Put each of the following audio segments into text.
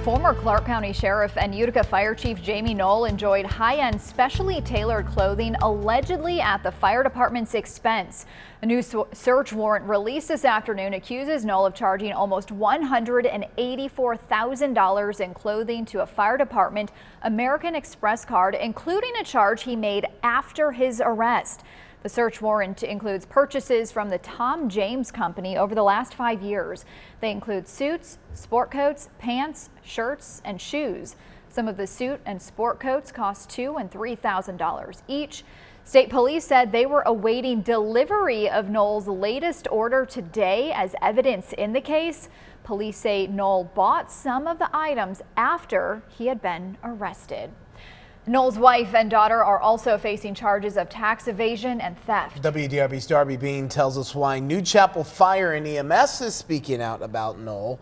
Former Clark County Sheriff and Utica Fire Chief Jamey Noel enjoyed high-end, specially tailored clothing allegedly at the fire department's expense. A new search warrant released this afternoon accuses Noel of charging almost $184,000 in clothing to a fire department American Express card, including a charge he made after his arrest. The search warrant includes purchases from the Tom James Company over the last 5 years. They include suits, sport coats, pants, shirts, and shoes. Some of the suit and sport coats cost $2,000 and $3,000 each. State police said they were awaiting delivery of Noel's latest order today as evidence in the case. Police say Noel bought some of the items after he had been arrested. Noel's wife and daughter are also facing charges of tax evasion and theft. WDRB's Darby Bean tells us why New Chapel Fire and EMS is speaking out about Noel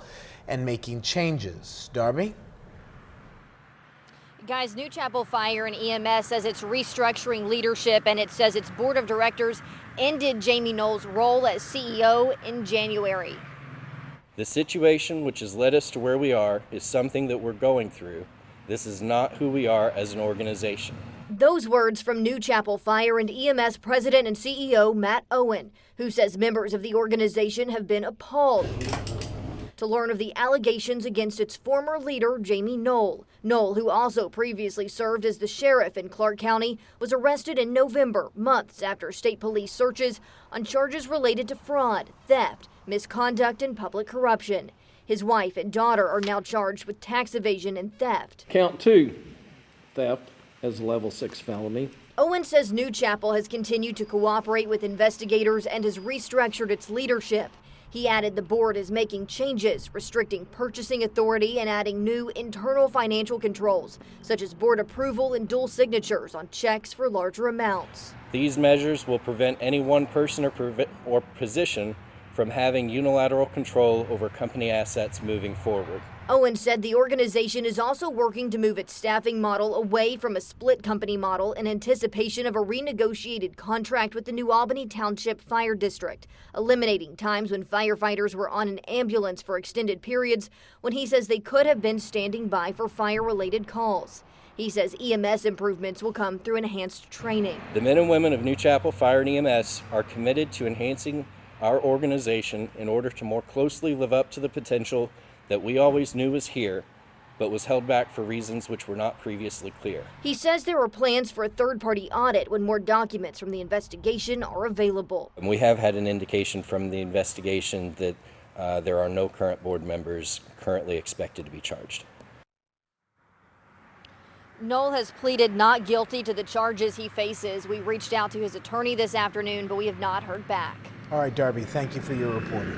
and making changes. Darby? Guys, New Chapel Fire and EMS says it's restructuring leadership, and it says its board of directors ended Jamey Noel's role as CEO in January. The situation which has led us to where we are is something that we're going through. This is not who we are as an organization. Those words from New Chapel Fire and EMS President and CEO Matt Owen, who says members of the organization have been appalled to learn of the allegations against its former leader, Jamey Noel. Noel, who also previously served as the sheriff in Clark County, was arrested in November, months after state police searches on charges related to fraud, theft, misconduct, and public corruption. His wife and daughter are now charged with tax evasion and theft. Count 2, theft, as a level 6 felony. Owen says New Chapel has continued to cooperate with investigators and has restructured its leadership. He added the board is making changes, restricting purchasing authority and adding new internal financial controls, such as board approval and dual signatures on checks for larger amounts. These measures will prevent any one person or position from having unilateral control over company assets moving forward. Owen said the organization is also working to move its staffing model away from a split company model in anticipation of a renegotiated contract with the New Albany Township Fire District, eliminating times when firefighters were on an ambulance for extended periods when he says they could have been standing by for fire-related calls. He says EMS improvements will come through enhanced training. The men and women of New Chapel Fire and EMS are committed to enhancing our organization in order to more closely live up to the potential that we always knew was here, but was held back for reasons which were not previously clear. He says there are plans for a third-party audit when more documents from the investigation are available. And we have had an indication from the investigation that there are no current board members currently expected to be charged. Noel has pleaded not guilty to the charges he faces. We reached out to his attorney this afternoon, but we have not heard back. All right, Darby, thank you for your reporting.